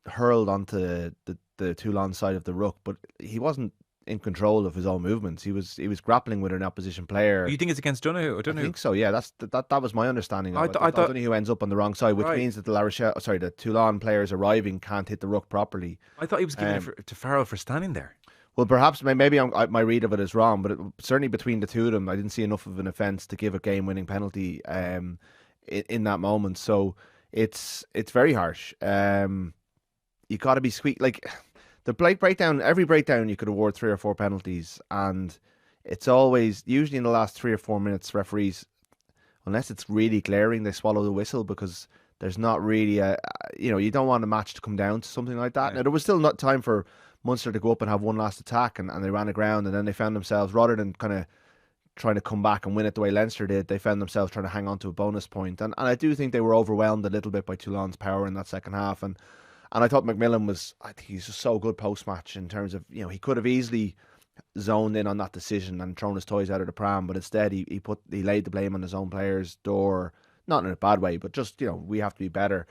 hurled onto the Toulon side of the ruck, but he wasn't in control of his own movements. He was grappling with an opposition player. You think it's against Donoghue? I think so. Yeah, that was my understanding of it. I thought Donoghue ends up on the wrong side, which right. means that the Toulon players arriving can't hit the ruck properly. I thought he was giving it to Farrell for standing there. Well, perhaps maybe my read of it is wrong, but certainly between the two of them, I didn't see enough of an offence to give a game-winning penalty in that moment. So it's very harsh. You got to be squeak like the breakdown. Every breakdown you could award 3 or 4 penalties, and it's always usually in the last 3 or 4 minutes. Referees, unless it's really glaring, they swallow the whistle because there's not really you don't want a match to come down to something like that. Yeah. Now there was still not time for Munster to go up and have one last attack, and they ran aground, and then they found themselves, rather than kind of trying to come back and win it the way Leinster did, they found themselves trying to hang on to a bonus point. And I do think they were overwhelmed a little bit by Toulon's power in that second half. And I thought McMillan I think he's just so good post-match in terms of, he could have easily zoned in on that decision and thrown his toys out of the pram, but instead he laid the blame on his own players' door, not in a bad way, but just, we have to be better.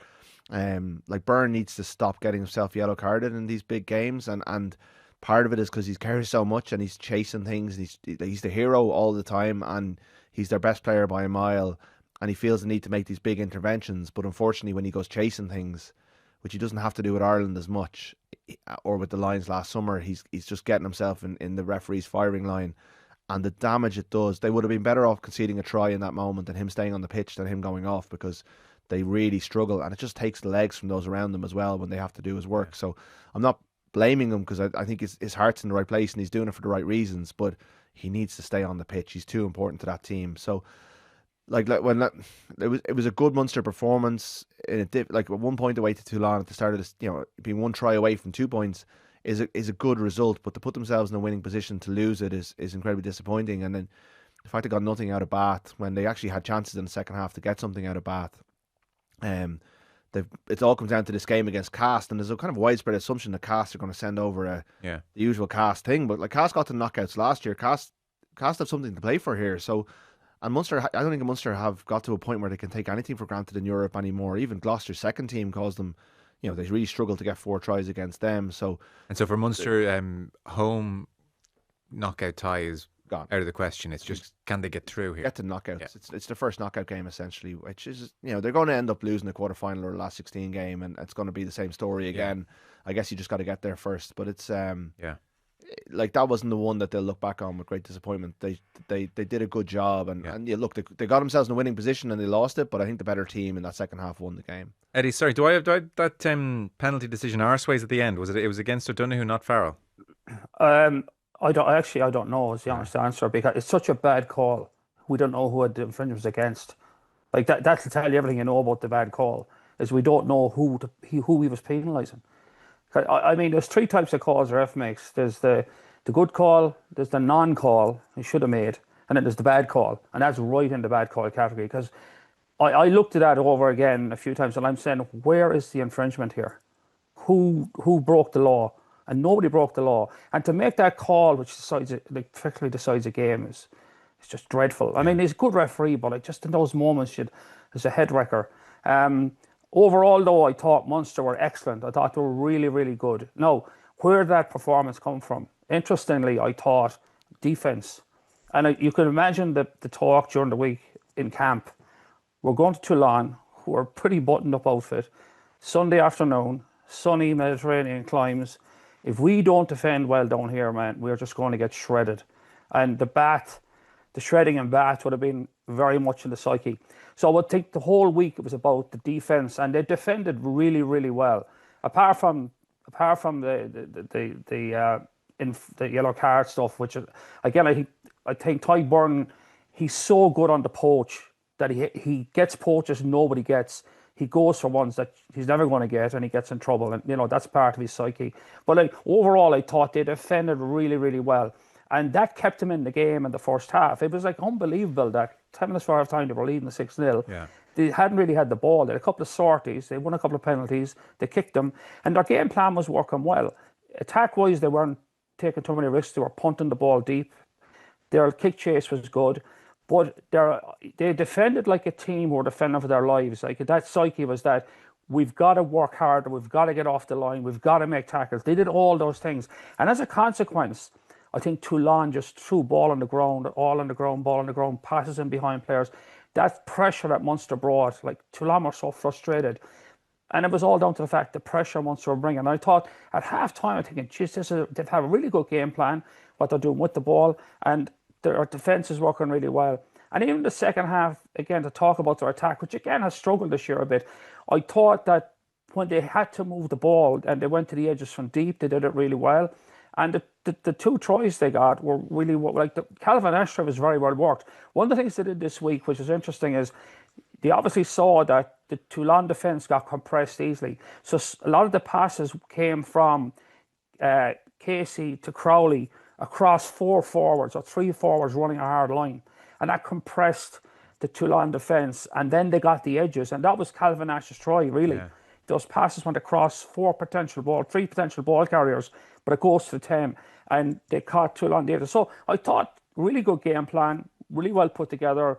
Like Byrne needs to stop getting himself yellow carded in these big games, and part of it is because he cares so much and he's chasing things. And he's the hero all the time, and he's their best player by a mile, and he feels the need to make these big interventions. But unfortunately, when he goes chasing things, which he doesn't have to do with Ireland as much, or with the Lions last summer, he's just getting himself in the referee's firing line, and the damage it does. They would have been better off conceding a try in that moment than him staying on the pitch than him going off, because they really struggle, and it just takes the legs from those around them as well when they have to do his work. So I'm not blaming him, because I think his heart's in the right place and he's doing it for the right reasons, but he needs to stay on the pitch. He's too important to that team. So it was a good Munster performance. At 1 point away to Toulon at the start of this, being 1 try away from 2 points is a good result, but to put themselves in a winning position to lose it is incredibly disappointing. And then the fact they got nothing out of Bath when they actually had chances in the second half to get something out of Bath. It all comes down to this game against Cast, and there's a kind of widespread assumption that Cast are going to send over the usual Cast thing, but like Cast got to knockouts last year. Cast have something to play for here. So, and Munster, I don't think Munster have got to a point where they can take anything for granted in Europe anymore. Even Gloucester's second team calls them, they really struggle to get 4 tries against them. So for Munster, home knockout tie is gone, out of the question. It's just, can they get through here? Get to knockouts. Yeah. It's the first knockout game essentially, which is, they're going to end up losing the quarterfinal or the last 16 game, and it's going to be the same story again. I guess you just got to get there first, but it's like that wasn't the one that they'll look back on with great disappointment. They did a good job, and look, they got themselves in a winning position and they lost it, but I think the better team in that second half won the game. Eddie, sorry, do I have that penalty decision arseways at the end? It was against O'Donoghue, not Farrell? I don't know is the honest answer, because it's such a bad call. We don't know who the infringement was against. Like that'll tell you everything you know about the bad call, is we don't know who he was penalising. I mean, there's 3 types of calls the ref makes. There's the good call, there's the non-call he should have made, and then there's the bad call, and that's right in the bad call category. Because I looked at that over again a few times, and I'm saying, where is the infringement here? Who broke the law? And nobody broke the law. And to make that call, which effectively decides a game, is just dreadful. I mean, he's a good referee, but just in those moments, there's a head wrecker. Overall, though, I thought Munster were excellent. I thought they were really, really good. Now, where did that performance come from? Interestingly, I thought defence. And you can imagine the talk during the week in camp. We're going to Toulon, who are a pretty buttoned-up outfit. Sunday afternoon, sunny Mediterranean climes. If we don't defend well down here, man, we're just going to get shredded. And the shredding in Bath would have been very much in the psyche. So I think the whole week it was about the defence, and they defended really, really well. Apart from the yellow card stuff, which again I think Ty Byrne, he's so good on the poach that he gets poaches nobody gets. He goes for ones that he's never going to get, and he gets in trouble, and that's part of his psyche. But overall, I thought they defended really, really well, and that kept him in the game in the first half. It was unbelievable that 10 minutes before half time they were leading the 6-0. Yeah. They hadn't really had the ball. They had a couple of sorties. They won a couple of penalties. They kicked them, and their game plan was working well. Attack-wise, they weren't taking too many risks. They were punting the ball deep. Their kick chase was good. But they defended like a team who were defending for their lives. Like that psyche was that we've got to work harder, we've got to get off the line, we've got to make tackles. They did all those things. And as a consequence, I think Toulon just threw ball on the ground, all on the ground, ball on the ground, passes in behind players. That pressure that Munster brought, like Toulon were so frustrated. And it was all down to the fact the pressure Munster were bringing. And I thought at half time, I'm thinking, geez, they've had a really good game plan, what they're doing with the ball, and their defence is working really well. And even the second half, again, to talk about their attack, which again has struggled this year a bit, I thought that when they had to move the ball and they went to the edges from deep, they did it really well. And the 2 tries they got were really, like, the Calvin Asher was very well worked. One of the things they did this week, which is interesting, is they obviously saw that the Toulon defence got compressed easily. So a lot of the passes came from Casey to Crowley across 4 forwards or 3 forwards running a hard line. And that compressed the Toulon defence. And then they got the edges. And that was Calvin Ash's try, really. Yeah. Those passes went across 3 potential ball carriers, but it goes to the 10. And they caught Toulon the edges. So I thought really good game plan, really well put together,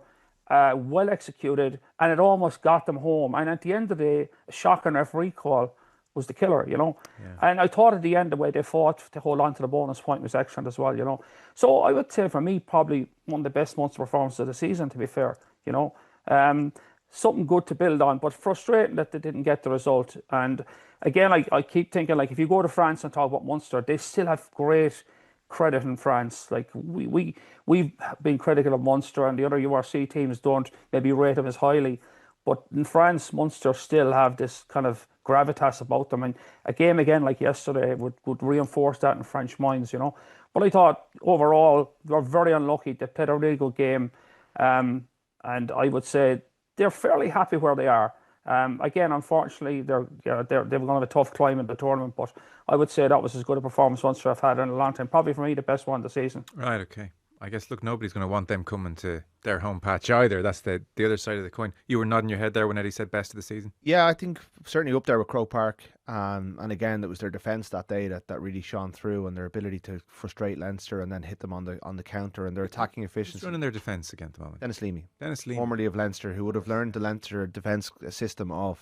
well executed, and it almost got them home. And at the end of the day, a shocking referee call was the killer, you know. Yeah. And I thought at the end, the way they fought to hold on to the bonus point was excellent as well, you know. So I would say for me, probably one of the best Munster performances of the season, to be fair, you know. Something good to build on, but frustrating that they didn't get the result. And again, I keep thinking, like, if you go to France and talk about Munster, they still have great credit in France. Like, we've been critical of Munster, and the other URC teams don't maybe rate them as highly. But in France, Munster still have this kind of gravitas about them. And a game again like yesterday would reinforce that in French minds, you know. But I thought overall they were very unlucky. They played a really good game. And I would say they're fairly happy where they are. Again, unfortunately, they were going to have a tough climb in the tournament, but I would say that was as good a performance Munster have had in a long time. Probably for me, the best one of the season. Right, okay. I guess, look, nobody's going to want them coming to their home patch either. That's the other side of the coin. You were nodding your head there when Eddie said best of the season. Yeah, I think certainly up there with Croke Park. And again, it was their defence that day that really shone through, and their ability to frustrate Leinster and then hit them on the counter, and their attacking efficiency. Who's running their defence again at the moment? Dennis Leamy. Dennis Leamy. Formerly of Leinster, who would have learned the Leinster defence system of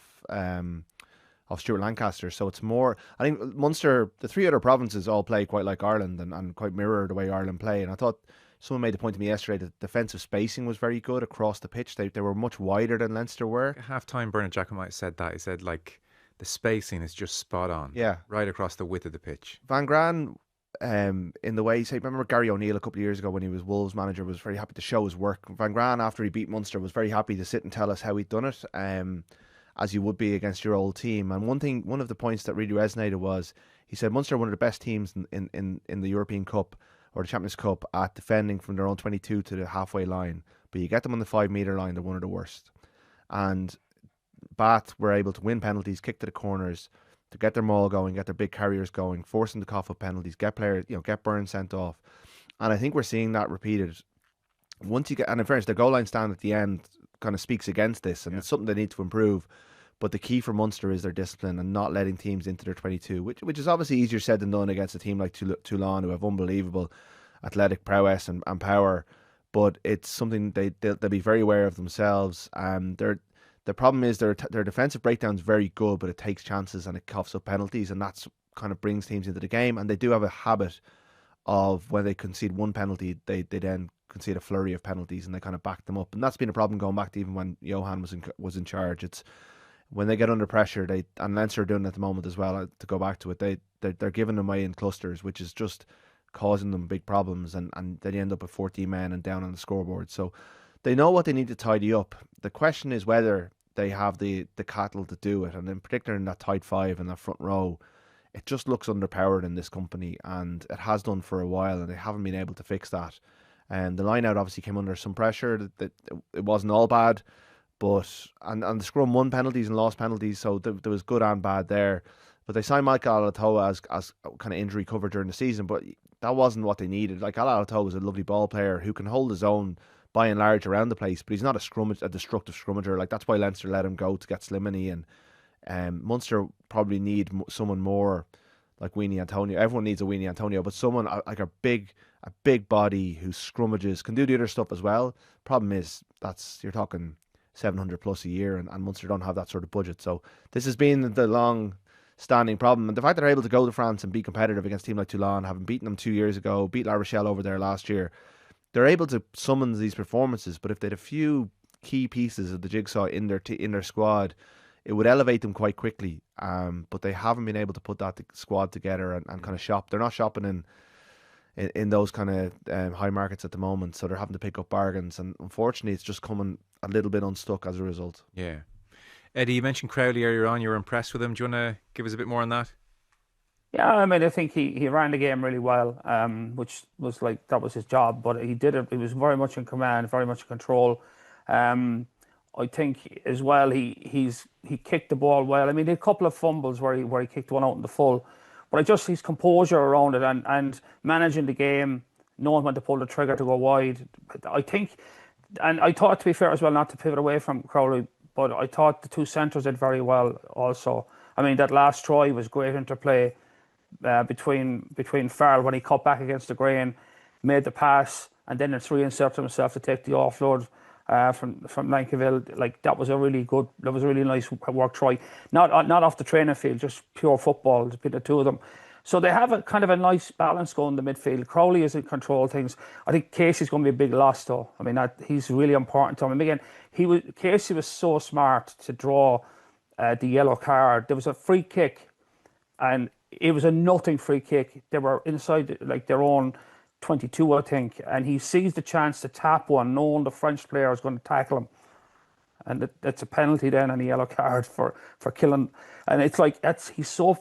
Stuart Lancaster. So it's more, I think Munster, the 3 other provinces all play quite like Ireland and quite mirror the way Ireland play. And I thought someone made the point to me yesterday that defensive spacing was very good across the pitch. They were much wider than Leinster were. At half time, Bernard Jacomite said that. He said, like, the spacing is just spot on. Yeah. Right across the width of the pitch. Van Gran, in the way he said, remember Gary O'Neill a couple of years ago when he was Wolves manager, was very happy to show his work. Van Gran, after he beat Munster, was very happy to sit and tell us how he'd done it, as you would be against your old team. And one of the points that really resonated was, he said Munster are one of the best teams in the European Cup or the Champions Cup at defending from their own 22 to the halfway line. But you get them on the 5 metre line, they're one of the worst. And Bath were able to win penalties, kick to the corners, to get their maul going, get their big carriers going, force them to cough up penalties, get players, get Burns sent off. And I think we're seeing that repeated. Once you get, and in fairness, the goal line stand at the end kind of speaks against this, and it's something they need to improve. But the key for Munster is their discipline and not letting teams into their 22, which is obviously easier said than done against a team like Toulon, who have unbelievable athletic prowess and power. But it's something they'll be very aware of themselves. The problem is their defensive breakdown is very good, but it takes chances and it coughs up penalties, and that's kind of brings teams into the game. And they do have a habit of when they concede one penalty, they then concede a flurry of penalties and they kind of back them up. And that's been a problem going back to even when Johan was in charge. It's when they get under pressure, and Leinster are doing it at the moment as well, to go back to it, they're giving them away in clusters, which is just causing them big problems, and they end up with 14 men and down on the scoreboard. So they know what they need to tidy up. The question is whether they have the cattle to do it, and in particular in that tight 5 in that front row, it just looks underpowered in this company, and it has done for a while, and they haven't been able to fix that. And the line out obviously came under some pressure. That it wasn't all bad. But and the scrum won penalties and lost penalties, so there was good and bad there. But they signed Michael Alatoa as kind of injury cover during the season, but that wasn't what they needed. Like, Alatoa was a lovely ball player who can hold his own by and large around the place, but he's not a destructive scrummager. Like, that's why Leinster let him go to get Slimani, and Munster probably need someone more like Weenie Antonio. Everyone needs a Weenie Antonio, but someone like a big body who scrummages, can do the other stuff as well. Problem is, you're talking 700 plus a year, and Munster don't have that sort of budget. So this has been the long-standing problem, and the fact that they're able to go to France and be competitive against a team like Toulon, having beaten them 2 years ago, beat La Rochelle over there last year, they're able to summon these performances. But if they had a few key pieces of the jigsaw in their squad, it would elevate them quite quickly. But they haven't been able to put that squad together and kind of shop. They're not shopping in those kind of high markets at the moment, so they're having to pick up bargains, and unfortunately it's just coming a little bit unstuck as a result. Yeah. Eddie, you mentioned Crowley earlier on. You were impressed with him. Do you want to give us a bit more on that? Yeah, I mean, I think he ran the game really well, which was like that was his job, but he did it. He was very much in command, very much in control. I think as well he kicked the ball well. I mean, he had a couple of fumbles where he kicked one out in the full, but his composure around it and managing the game, knowing when to pull the trigger to go wide. I think, and I thought, to be fair as well, not to pivot away from Crowley, but I thought the two centres did very well also. I mean, that last try was great interplay between Farrell when he cut back against the grain, made the pass, and then it's reinserted himself to take the offload from Lankeville. Like that was a really nice work try. Not off the training field, just pure football between the two of them. So they have a kind of a nice balance going in the midfield. Crowley is in control of things. I think Casey's going to be a big loss though. I mean, he's really important to him. And again, Casey was so smart to draw the yellow card. There was a free kick, and it was a nothing free kick. They were inside like their own 22, I think, and he seized the chance to tap one, knowing the French player is going to tackle him, and that's a penalty then and a yellow card for killing. And it's like he's so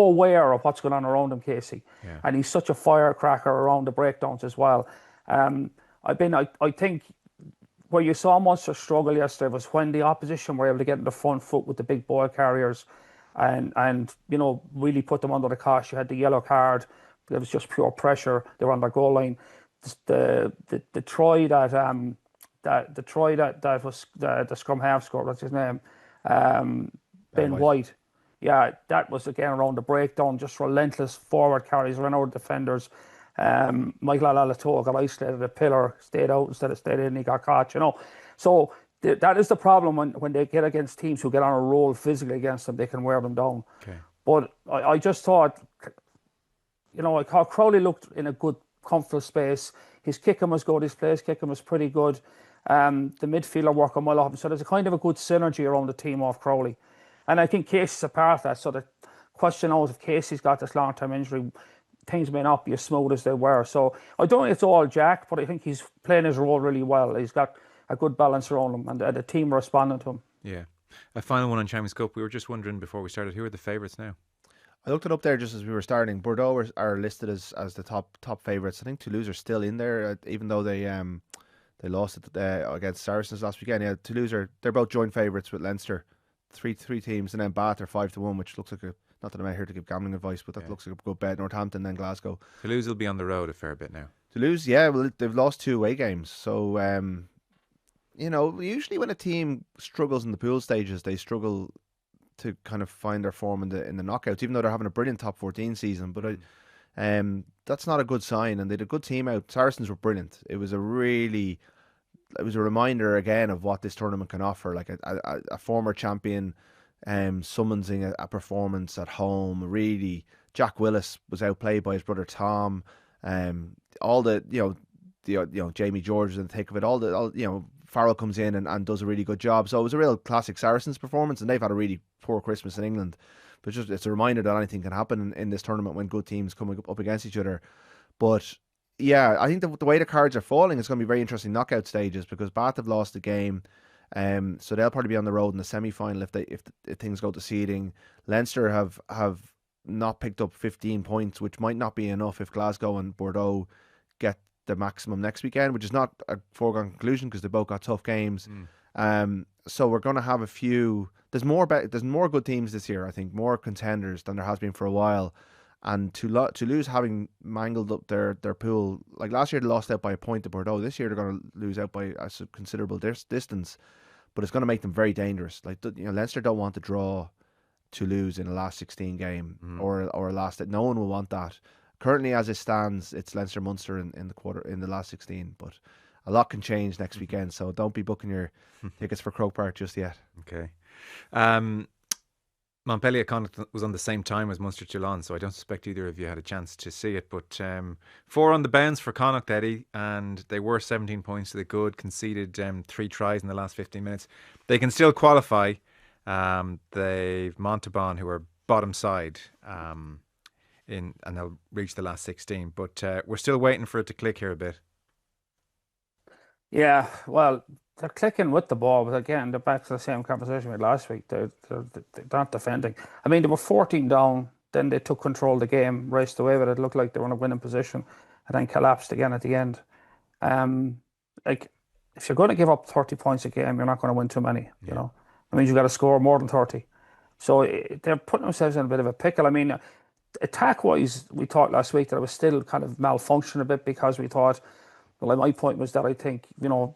aware of what's going on around him, Casey, and he's such a firecracker around the breakdowns as well. I think where you saw Munster struggle yesterday was when the opposition were able to get in the front foot with the big ball carriers, and really put them under the cosh. You had the yellow card. It was just pure pressure. They were on their goal line. The try that was the scrum half scored. What's his name? Ben White. Yeah, that was again around the breakdown. Just relentless forward carries, ran over defenders. Michael Alalato got isolated at a pillar, stayed out instead of stayed in. He got caught. So that is the problem when they get against teams who get on a roll physically against them. They can wear them down. Okay. But I just thought, I thought Crowley looked in a good, comfortable space. His kicking was good. His place kicking was pretty good. The midfielder working well off him. So there's a kind of a good synergy around the team off Crowley. And I think Casey's a part of that. So the question now is if Casey's got this long-term injury, things may not be as smooth as they were. So I don't think it's all Jack, but I think he's playing his role really well. He's got a good balance around him, and the team are responding to him. Yeah. A final one on Champions Cup. We were just wondering before we started, who are the favourites now? I looked it up there just as we were starting. Bordeaux are listed as the top favourites. I think Toulouse are still in there, even though they lost it against Saracens last weekend. Yeah, Toulouse they're both joint favourites with Leinster. Three teams, and then Bath are 5-1, which looks like not that I'm out here to give gambling advice, but that looks like a good bet. Northampton, then Glasgow. Toulouse will be on the road a fair bit now. Toulouse, yeah, well, they've lost 2 away games. So, usually when a team struggles in the pool stages, they struggle to kind of find their form in the knockouts, even though they're having a brilliant top 14 season. But that's not a good sign, and they had a good team out. Saracens were brilliant. It was a reminder again of what this tournament can offer, like a former champion summoning a performance at home. Really, Jack Willis was outplayed by his brother Tom. All the Jamie George was in the thick of it. Farrell comes in and does a really good job. So it was a real classic Saracens performance, and they've had a really poor Christmas in England. But it's a reminder that anything can happen in this tournament when good teams come up against each other. But yeah, I think the way the cards are falling, it's going to be very interesting knockout stages, because Bath have lost the game, so they'll probably be on the road in the semi-final if things go to seeding. Leinster have not picked up 15 points, which might not be enough if Glasgow and Bordeaux get the maximum next weekend, which is not a foregone conclusion because they both got tough games. So we're going to have a few. There's more good teams this year, I think, more contenders than there has been for a while. And Toulouse having mangled up their pool, like last year they lost out by a point to Bordeaux. This year they're going to lose out by a considerable distance, but it's going to make them very dangerous. Like Leinster don't want to draw Toulouse in a last 16 game or a last. No one will want that. Currently, as it stands, it's Leinster Munster in the last 16. But a lot can change next weekend. So don't be booking your tickets for Croke Park just yet. Okay. Montpellier Connacht was on the same time as Munster Toulon, so I don't suspect either of you had a chance to see it. But 4 on the bounce for Connacht, Eddie, and they were 17 points to the good, conceded 3 tries in the last 15 minutes. They can still qualify. They've Montauban, who are bottom side, and they'll reach the last 16. But we're still waiting for it to click here a bit. Yeah, well, they're clicking with the ball, but again, they're back to the same conversation we had last week. They're not defending. I mean, they were 14 down, then they took control of the game, raced away with it. It looked like they were in a winning position, and then collapsed again at the end. Like, if you're going to give up 30 points a game, you're not going to win too many. You know, I mean, you got to score more than 30. So they're putting themselves in a bit of a pickle. I mean, attack-wise, we thought last week that it was still kind of malfunctioning a bit because we thought. Well, my point was that I think,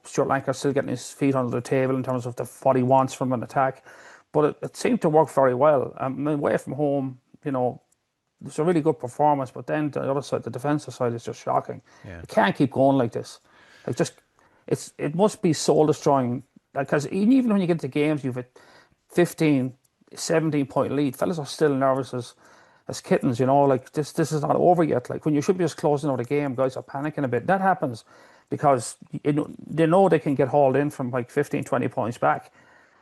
Stuart Lancaster's still getting his feet under the table in terms of what he wants from an attack. But it seemed to work very well. I mean, away from home, it was a really good performance. But then the other side, the defensive side, is just shocking. Yeah. It can't keep going like this. It must be soul destroying. Because even when you get to games, you've a 15, 17-point lead. Fellas are still nervous as kittens, this is not over yet. Like when you should be just closing out a game, guys are panicking a bit. That happens because they know they can get hauled in from like 15, 20 points back.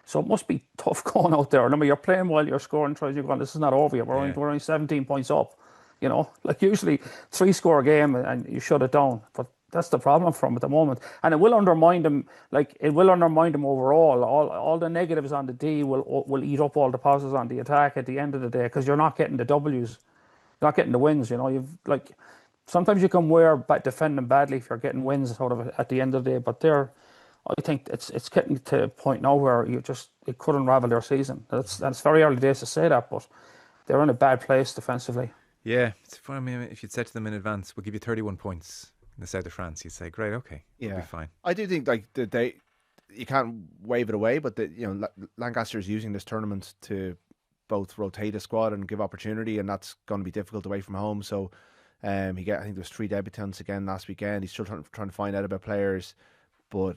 So it must be tough going out there. Remember, you're playing while you're scoring tries. You're going, this is not over yet. We're only 17 points up. Like usually 3-score game and you shut it down. But that's the problem for them at the moment. And it will undermine them. Like it will undermine them overall. All the negatives on the D will eat up all the positives on the attack at the end of the day because you're not getting the W's. You're not getting the wins. Sometimes you can wear defending badly if you're getting wins sort of at the end of the day. But I think it's getting to a point now where it could unravel their season. That's very early days to say that, but they're in a bad place defensively. Yeah, it's funny. I mean, if you'd said to them in advance, we'll give you 31 points in the south of France, you'd say, great, okay, we'll be fine. I do think you can't wave it away, but Lancaster is using this tournament to both rotate a squad and give opportunity, and that's going to be difficult away from home. So I think there was 3 debutants again last weekend. He's still trying to find out about players, but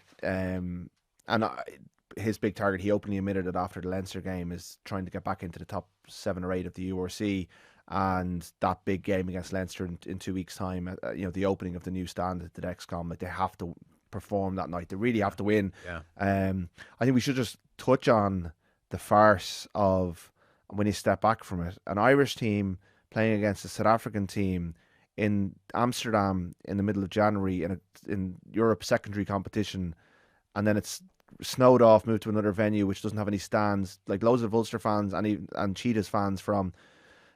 his big target, he openly admitted it after the Leinster game, is trying to get back into the top 7 or 8 of the URC. And that big game against Leinster in 2 weeks' time, the opening of the new stand at the Dexcom, like they have to perform that night. They really have to win. Yeah. I think we should just touch on the farce of when you step back from it. An Irish team playing against a South African team in Amsterdam in the middle of January in Europe's secondary competition, and then it's snowed off, moved to another venue which doesn't have any stands. Like loads of Ulster fans and Cheetahs fans from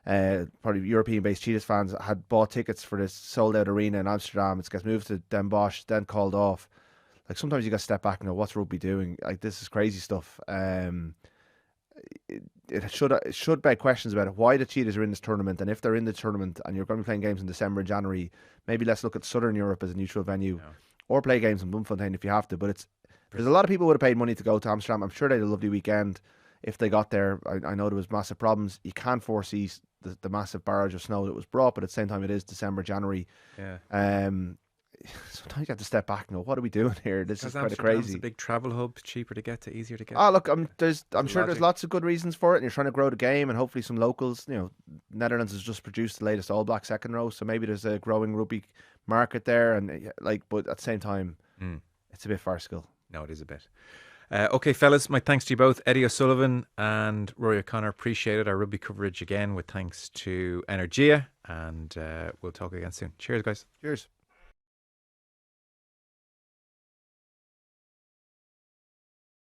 probably European-based Cheetahs fans had bought tickets for this sold-out arena in Amsterdam. It gets moved to Den Bosch, then called off. Like sometimes you got to step back and go, what's rugby doing? Like this is crazy stuff. It should beg questions about it. Why the Cheetahs are in this tournament, and if they're in the tournament and you're going to be playing games in December and January, maybe let's look at Southern Europe as a neutral venue, or play games in Bloemfontein if you have to. But there's a lot of people would have paid money to go to Amsterdam. I'm sure they had a lovely weekend if they got there. I know there was massive problems. You can't foresee the massive barrage of snow that was brought, but at the same time it is December, January. Yeah. Sometimes you have to step back and go, what are we doing here? This is kind of crazy. It's a big travel hub, cheaper to get to, easier to get. Oh, look, I'm sure there's lots of good reasons for it, and you're trying to grow the game, and hopefully some locals. Netherlands has just produced the latest All Black second row, so maybe there's a growing rugby market there, and but at the same time, it's a bit farcical. No, it is a bit. Okay, fellas, my thanks to you both, Eddie O'Sullivan and Rory O'Connor. Appreciate it. Our rugby coverage again with thanks to Energia, and we'll talk again soon. Cheers, guys. Cheers.